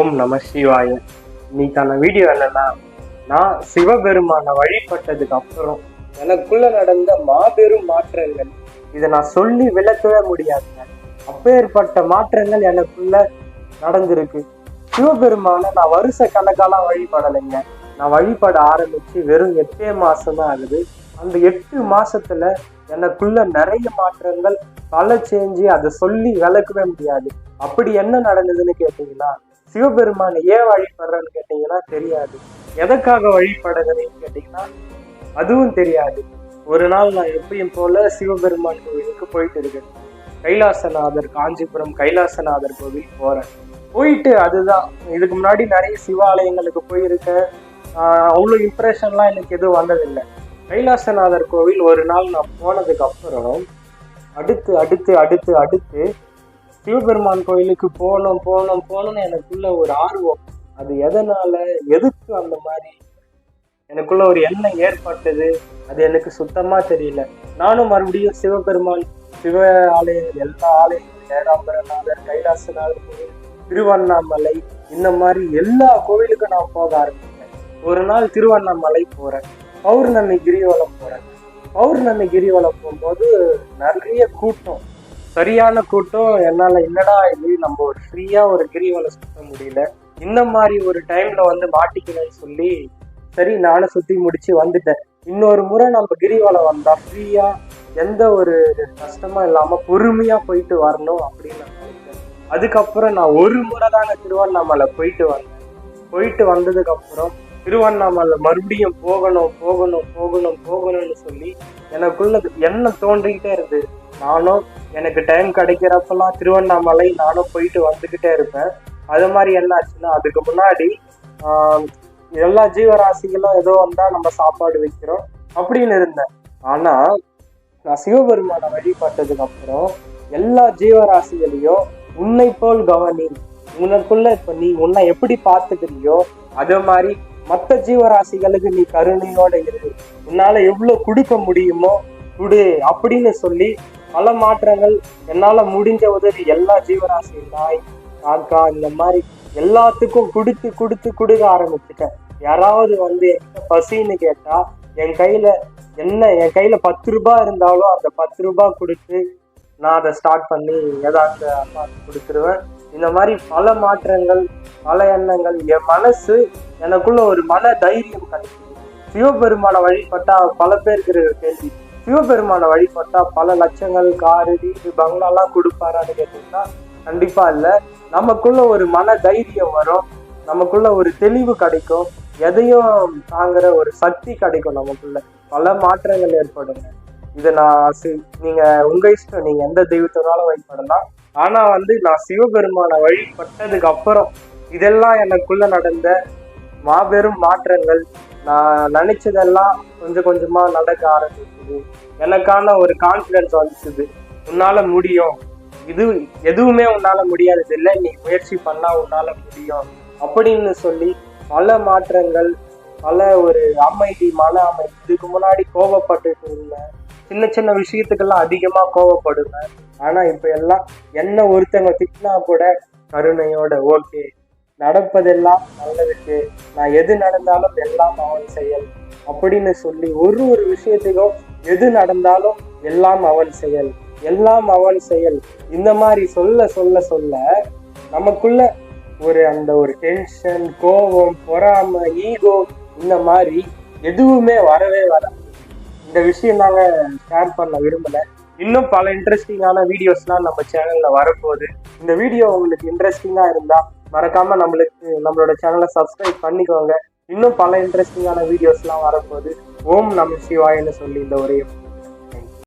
ஓம் நம சிவாய. இன்னைக்கான வீடியோ என்னன்னா, நான் சிவபெருமான வழிபட்டதுக்கு அப்புறம் எனக்குள்ள நடந்த மாபெரும் மாற்றங்கள். இதை நான் சொல்லி விளக்கவே முடியாதுங்க. அப்பேற்பட்ட மாற்றங்கள் எனக்குள்ள நடந்திருக்கு. சிவபெருமான நான் வருஷ கணக்காலாம் வழிபடலைங்க. நான் வழிபட ஆரம்பிச்சு வெறும் 8 மாசம் தான் ஆகுது. அந்த 8 மாசத்துல எனக்குள்ள நிறைய மாற்றங்கள், பல சேஞ்சு. அதை சொல்லி விளக்கவே முடியாது. அப்படி என்ன நடந்ததுன்னு கேட்டீங்கன்னா, சிவபெருமானை ஏன் வழிபடுறேன்னு கேட்டீங்கன்னா தெரியாது. எதற்காக வழிபடுறேன்னு கேட்டீங்கன்னா அதுவும் தெரியாது. ஒரு நாள் நான் எப்பயும் போல சிவபெருமான் கோவிலுக்கு போயிட்டு இருக்கேன். கைலாசநாதர், காஞ்சிபுரம் கைலாசநாதர் கோவில் போறேன். போயிட்டு அதுதான், இதுக்கு முன்னாடி நிறைய சிவாலயங்களுக்கு போயிருக்கேன். அவ்வளோ இம்ப்ரெஷன்லாம் எனக்கு எதுவும் வந்ததில்லை. கைலாசநாதர் கோவில் ஒரு நாள் நான் போனதுக்கு அப்புறம் அடுத்து அடுத்து அடுத்து அடுத்து சிவபெருமான் கோயிலுக்கு போகணும்னு எனக்குள்ள ஒரு ஆர்வம். அது எதனால, எதுக்கு அந்த மாதிரி எனக்குள்ள ஒரு எண்ணம் ஏற்பட்டது, அது எனக்கு சுத்தமா தெரியல. நானும் மறுபடியும் சிவபெருமான் சிவ ஆலயங்கள், எல்லா ஆலயங்கள், ஏகாம்பரநாதர், கைலாசநாதர் கோவில், திருவண்ணாமலை, இந்த மாதிரி எல்லா கோவிலுக்கும் நான் போக ஆரம்பிச்சேன். ஒரு நாள் திருவண்ணாமலை போறேன். பௌர்ணமி கிரிவலம் போறேன். பௌர்ணமி கிரிவலம் போகும்போது நிறைய கூட்டம், சரியான கூட்டம். என்னால என்னடா இது, நம்ம ஒரு ஃப்ரீயா ஒரு கிரிவலம் சுத்த முடியல, இந்த மாதிரி ஒரு டைம்ல வந்து மாட்டிக்கணும்னு சொல்லி சரி நானும் சுத்தி முடிச்சு வந்துட்டேன். இன்னொரு முறை நம்ம கிரிவலம் வந்தா ஃப்ரீயா, எந்த ஒரு கஷ்டமா இல்லாம பொறுமையா போயிட்டு வரணும் அப்படின்னு நான் நினைச்சேன். அதுக்கப்புறம் நான் ஒரு முறை தாங்க திருவண்ணாமலை போயிட்டு வந்தேன். போயிட்டு வந்ததுக்கு அப்புறம் திருவண்ணாமலை மறுபடியும் போகணும்னு சொல்லி எனக்குள்ள எண்ணம் தோன்றிக்கிட்டே இருந்தது. நானும் எனக்கு டைம் கிடைக்கிறப்பெல்லாம் திருவண்ணாமலை நானும் போயிட்டு வந்துக்கிட்டே இருப்பேன். அது மாதிரி என்ன ஆச்சுன்னா, அதுக்கு முன்னாடி எல்லா ஜீவராசிகளும் ஏதோ வந்தா நம்ம சாப்பாடு வைக்கிறோம் அப்படின்னு இருந்தேன். ஆனா நான் சிவபெருமான வழிபட்டதுக்கு அப்புறம் எல்லா ஜீவராசிகளையும் உன்னை போல் கவனி, உனக்குள்ள இப்ப நீ உன்னை எப்படி பார்த்துக்கிறியோ அதே மாதிரி மற்ற ஜீவராசிகளுக்கு நீ கருணையோட இரு, உன்னால எவ்வளவு கொடுக்க முடியுமோ குடு அப்படின்னு சொல்லி பல மாற்றங்கள். என்னால முடிஞ்ச உதவி எல்லா ஜீவராசி, நாய், காக்கா, இந்த மாதிரி எல்லாத்துக்கும் கொடுக்க ஆரம்பிச்சுட்டேன். யாராவது வந்து என்கிட்ட பசின்னு கேட்டா என் கையில 10 ரூபாய் இருந்தாலும் அந்த 10 ரூபாய் கொடுத்து நான் அதை ஸ்டார்ட் பண்ணி ஏதாவது அம்மாவுக்கு கொடுத்துருவேன். இந்த மாதிரி பல மாற்றங்கள், பல எண்ணங்கள். என் மனசு, எனக்குள்ள ஒரு மன தைரியம் கிடைக்குது. சிவபெருமான வழிபட்டா பல பேருக்கு கேள்வி, சிவபெருமான வழிபட்டா பல லட்சங்கள், காரு, வீடு, பங்களாலாம் கொடுப்பாரான்னு கேட்டீங்கன்னா கண்டிப்பா இல்லை. நமக்குள்ள ஒரு மன தைரியம் வரும், நமக்குள்ள ஒரு தெளிவு கிடைக்கும், எதையும் தாங்குற ஒரு சக்தி கிடைக்கும். நமக்குள்ள பல மாற்றங்கள் ஏற்படுங்க. இதை நீங்க உங்க இஷ்டம், நீங்க எந்த தெய்வத்தினாலும் வழிபடலாம். ஆனா வந்து நான் சிவபெருமான வழிபட்டதுக்கு அப்புறம் இதெல்லாம் எனக்குள்ள நடந்த மாபெரும் மாற்றங்கள். நான் நினைச்சதெல்லாம் கொஞ்சம் கொஞ்சமா நடக்க ஆரம்பிச்சது. எனக்கான ஒரு கான்ஃபிடன்ஸ் வந்துச்சுது. உன்னால முடியும், இது எதுவுமே உன்னால முடியாதது இல்லை, நீ முயற்சி பண்ணா உன்னால முடியும் அப்படின்னு சொல்லி பல மாற்றங்கள், பல ஒரு அமைதி, மன அமைதி. இதுக்கு முன்னாடி கோபப்பட்டுட்டு இருந்தேன், சின்ன சின்ன விஷயத்துக்கெல்லாம் அதிகமா கோபப்படுவேன். ஆனா இப்ப எல்லாம் என்ன ஒருத்தவங்க திட்டினா கூட கருணையோட, ஓகே நடப்பதெல்லாம் நல்லதுக்கு, நான் எது நடந்தாலும் எல்லாம் அவன் செயல் அப்படின்னு சொல்லி ஒரு விஷயத்துக்கும் எது நடந்தாலும் எல்லாம் அவன் செயல் இந்த மாதிரி சொல்ல நமக்குள்ள அந்த ஒரு டென்ஷன், கோபம், பொறாமை, ஈகோ, இந்த மாதிரி எதுவுமே வரவே வராது. இந்த விஷயம் நாங்க ஷேர் பண்ண விரும்பல. இன்னும் பல இன்ட்ரெஸ்டிங்கான வீடியோஸ்லாம் நம்ம சேனல்ல வரப்போகுது. இந்த வீடியோ உங்களுக்கு இன்ட்ரெஸ்டிங்கா இருந்தா மறக்காம நம்மளோட சேனலை சப்ஸ்கிரைப் பண்ணிக்கோங்க. இன்னும் பல இன்ட்ரெஸ்டிங்கான வீடியோஸ்லாம் வரப்போகுது. ஓம் நம சிவாயன்னு சொல்லி இந்த உரையை